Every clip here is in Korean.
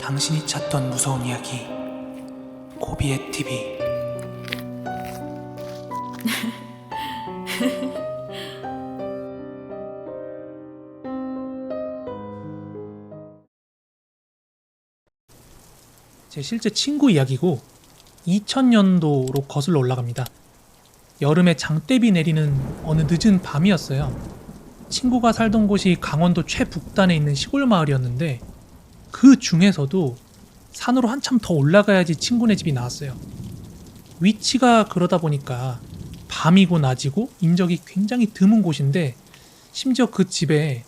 당신이 찾던 무서운 이야기 고비의 TV. 제 실제 친구 이야기고 2000년도로 거슬러 올라갑니다. 여름에 장대비 내리는 어느 늦은 밤이었어요. 친구가 살던 곳이 강원도 최북단에 있는 시골 마을이었는데 그 중에서도 산으로 한참 더 올라가야지 친구네 집이 나왔어요. 위치가 그러다 보니까 밤이고 낮이고 인적이 굉장히 드문 곳인데 심지어 그 집에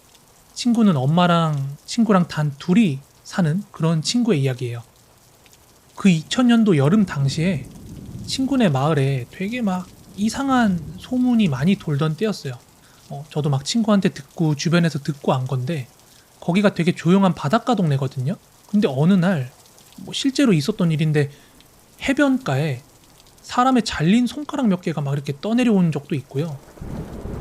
친구는 엄마랑 친구랑 단 둘이 사는 그런 친구의 이야기예요. 그 2000년도 여름 당시에 친구네 마을에 되게 막 이상한 소문이 많이 돌던 때였어요. 저도 막 친구한테 듣고 주변에서 듣고 안 건데 거기가 되게 조용한 바닷가 동네거든요. 근데 어느 날 실제로 있었던 일인데 해변가에 사람의 잘린 손가락 몇 개가 막 이렇게 떠내려온 적도 있고요.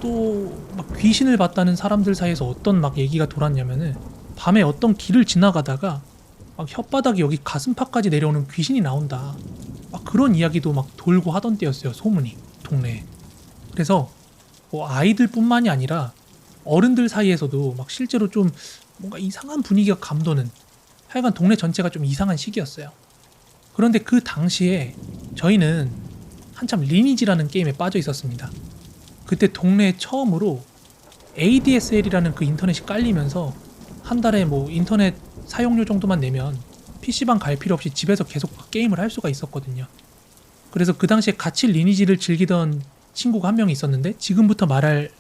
또 막 귀신을 봤다는 사람들 사이에서 어떤 막 얘기가 돌았냐면은 밤에 어떤 길을 지나가다가 막 혓바닥이 여기 가슴팍까지 내려오는 귀신이 나온다. 막 그런 이야기도 막 돌고 하던 때였어요. 소문이 동네에. 그래서 아이들뿐만이 아니라 어른들 사이에서도 막 실제로 좀 뭔가 이상한 분위기가 감도는, 하여간 동네 전체가 좀 이상한 시기였어요. 그런데 그 당시에 저희는 한참 리니지라는 게임에 빠져 있었습니다. 그때 동네에 처음으로 ADSL이라는 그 인터넷이 깔리면서 한 달에 인터넷 사용료 정도만 내면 PC방 갈 필요 없이 집에서 계속 게임을 할 수가 있었거든요. 그래서 그 당시에 같이 리니지를 즐기던 친구가 한 명이 있었는데 지금부터 말할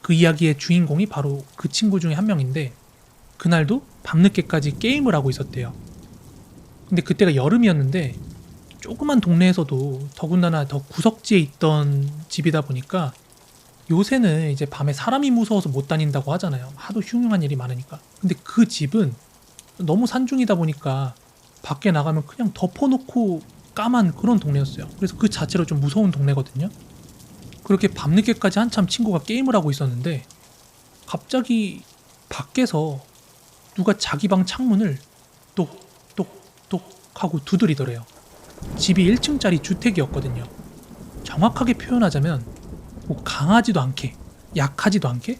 그 이야기의 주인공이 바로 그 친구 중에 한 명인데 그날도 밤늦게까지 게임을 하고 있었대요. 근데 그때가 여름이었는데 조그만 동네에서도 더군다나 더 구석지에 있던 집이다 보니까 요새는 이제 밤에 사람이 무서워서 못 다닌다고 하잖아요. 하도 흉흉한 일이 많으니까. 근데 그 집은 너무 산중이다 보니까 밖에 나가면 그냥 덮어놓고 까만 그런 동네였어요. 그래서 그 자체로 좀 무서운 동네거든요. 그렇게 밤늦게까지 한참 친구가 게임을 하고 있었는데 갑자기 밖에서 누가 자기 방 창문을 똑똑똑 하고 두드리더래요. 집이 1층짜리 주택이었거든요. 정확하게 표현하자면 강하지도 않게 약하지도 않게,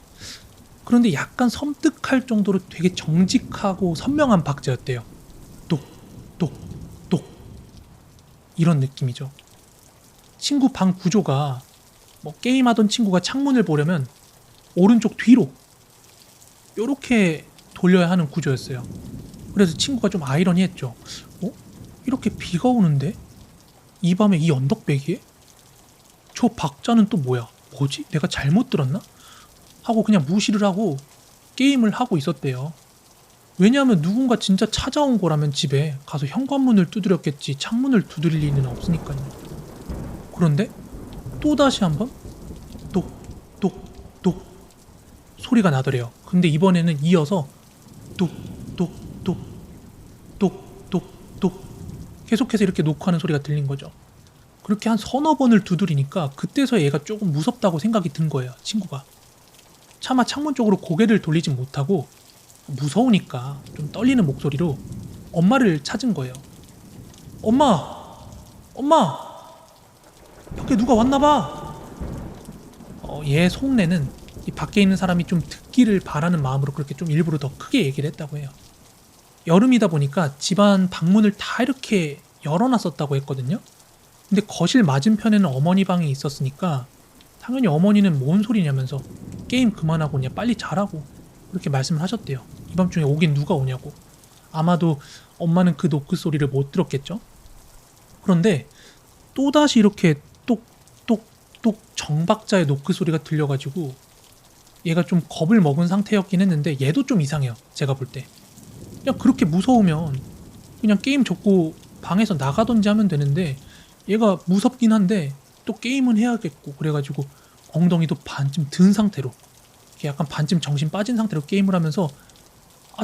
그런데 약간 섬뜩할 정도로 되게 정직하고 선명한 박자였대요. 똑똑똑 이런 느낌이죠. 친구 방 구조가 게임하던 친구가 창문을 보려면 오른쪽 뒤로 요렇게 돌려야 하는 구조였어요. 그래서 친구가 좀 아이러니했죠. 이렇게 비가 오는데? 이 밤에 이 언덕배기에? 저 박자는 또 뭐야? 뭐지? 내가 잘못 들었나? 하고 그냥 무시를 하고 게임을 하고 있었대요. 왜냐하면 누군가 진짜 찾아온 거라면 집에 가서 현관문을 두드렸겠지 창문을 두드릴 리는 없으니까요. 그런데 또다시 한번 똑똑똑 소리가 나더래요. 근데 이번에는 이어서 똑똑똑 똑똑똑 계속해서 이렇게 녹화하는 소리가 들린 거죠. 그렇게 한 서너 번을 두드리니까 그때서 얘가 조금 무섭다고 생각이 든 거예요. 친구가. 차마 창문 쪽으로 고개를 돌리진 못하고 무서우니까 좀 떨리는 목소리로 엄마를 찾은 거예요. 엄마! 엄마! 밖에 누가 왔나봐! 얘 속내는 이 밖에 있는 사람이 좀 듣기를 바라는 마음으로 그렇게 좀 일부러 더 크게 얘기를 했다고 해요. 여름이다 보니까 집안 방문을 다 이렇게 열어놨었다고 했거든요. 근데 거실 맞은편에는 어머니 방이 있었으니까 당연히 어머니는 뭔 소리냐면서 게임 그만하고 그냥 빨리 자라고 그렇게 말씀을 하셨대요. 이 밤중에 오긴 누가 오냐고. 아마도 엄마는 그 노크 소리를 못 들었겠죠. 그런데 또다시 이렇게 똑똑똑 정박자의 노크 소리가 들려가지고 얘가 좀 겁을 먹은 상태였긴 했는데 얘도 좀 이상해요. 제가 볼 때. 그냥 그렇게 무서우면 그냥 게임 접고 방에서 나가던지 하면 되는데 얘가 무섭긴 한데 또 게임은 해야겠고 그래가지고 엉덩이도 반쯤 든 상태로 약간 반쯤 정신 빠진 상태로 게임을 하면서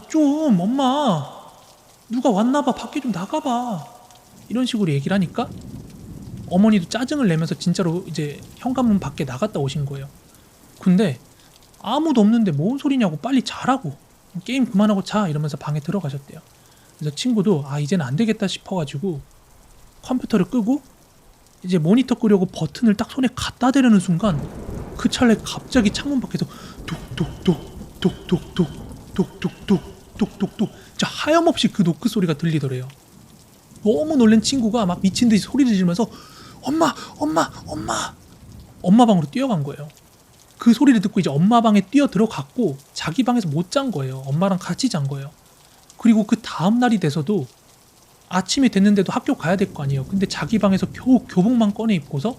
좀 엄마 누가 왔나봐 밖에 좀 나가봐 이런 식으로 얘기를 하니까 어머니도 짜증을 내면서 진짜로 이제 현관문 밖에 나갔다 오신 거예요. 근데 아무도 없는데 뭔 소리냐고 빨리 자라고 게임 그만하고 자 이러면서 방에 들어가셨대요. 그래서 친구도 이제는 안 되겠다 싶어가지고 컴퓨터를 끄고 이제 모니터 끄려고 버튼을 딱 손에 갖다 대려는 순간 그 찰나에 갑자기 창문 밖에서 뚝뚝뚝 뚝뚝뚝 뚝뚝뚝 뚝뚝뚝 진짜 하염없이 그 노크 소리가 들리더래요. 너무 놀란 친구가 막 미친 듯이 소리를 지르면서 엄마 엄마 엄마 엄마 방으로 뛰어간 거예요. 그 소리를 듣고 이제 엄마 방에 뛰어 들어갔고 자기 방에서 못 잔 거예요. 엄마랑 같이 잔 거예요. 그리고 그 다음 날이 돼서도 아침이 됐는데도 학교 가야 될 거 아니에요. 근데 자기 방에서 겨우 교복만 꺼내 입고서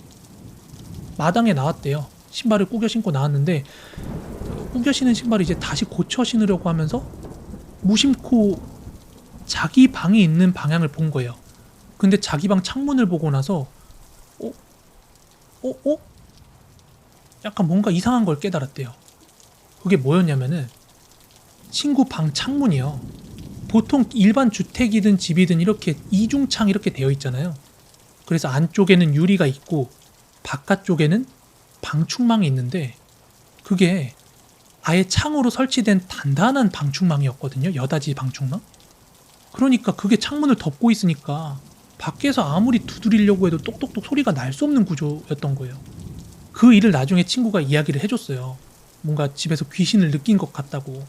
마당에 나왔대요. 신발을 꾸겨 신고 나왔는데 꾸겨 신은 신발을 이제 다시 고쳐 신으려고 하면서 무심코 자기 방이 있는 방향을 본 거예요. 근데 자기 방 창문을 보고 나서 약간 뭔가 이상한 걸 깨달았대요. 그게 뭐였냐면은 친구 방 창문이요. 보통 일반 주택이든 집이든 이렇게 이중창 이렇게 되어 있잖아요. 그래서 안쪽에는 유리가 있고 바깥쪽에는 방충망이 있는데 그게 아예 창으로 설치된 단단한 방충망이었거든요. 여닫이 방충망. 그러니까 그게 창문을 덮고 있으니까 밖에서 아무리 두드리려고 해도 똑똑똑 소리가 날 수 없는 구조였던 거예요. 그 일을 나중에 친구가 이야기를 해줬어요. 뭔가 집에서 귀신을 느낀 것 같다고.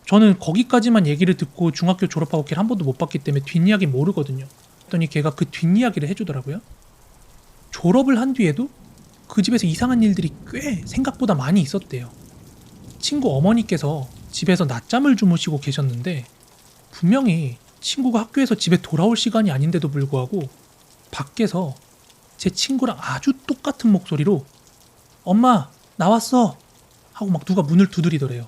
저는 거기까지만 얘기를 듣고 중학교 졸업하고 걔를 한 번도 못 봤기 때문에 뒷이야기 모르거든요. 그랬더니 걔가 그 뒷이야기를 해주더라고요. 졸업을 한 뒤에도 그 집에서 이상한 일들이 꽤 생각보다 많이 있었대요. 친구 어머니께서 집에서 낮잠을 주무시고 계셨는데 분명히 친구가 학교에서 집에 돌아올 시간이 아닌데도 불구하고 밖에서 제 친구랑 아주 똑같은 목소리로 엄마 나왔어 하고 막 누가 문을 두드리더래요.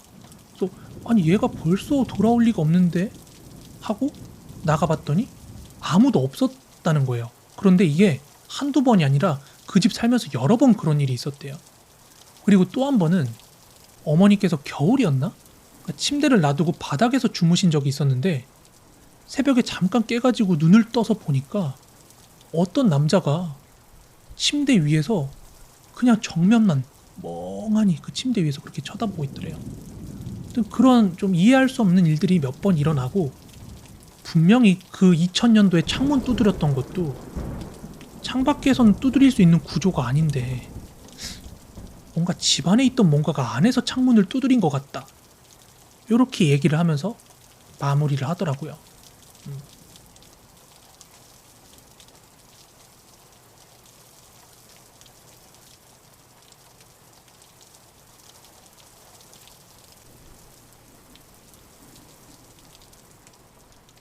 그래서 아니 얘가 벌써 돌아올 리가 없는데 하고 나가봤더니 아무도 없었다는 거예요. 그런데 이게 한두 번이 아니라 그 집 살면서 여러 번 그런 일이 있었대요. 그리고 또 한 번은 어머니께서 겨울이었나? 침대를 놔두고 바닥에서 주무신 적이 있었는데 새벽에 잠깐 깨가지고 눈을 떠서 보니까 어떤 남자가 침대 위에서 그냥 정면만 멍하니 그 침대 위에서 그렇게 쳐다보고 있더래요. 그런 좀 이해할 수 없는 일들이 몇 번 일어나고 분명히 그 2000년도에 창문 두드렸던 것도 창밖에선 두드릴 수 있는 구조가 아닌데 뭔가 집안에 있던 뭔가가 안에서 창문을 두드린 것 같다. 이렇게 얘기를 하면서 마무리를 하더라고요.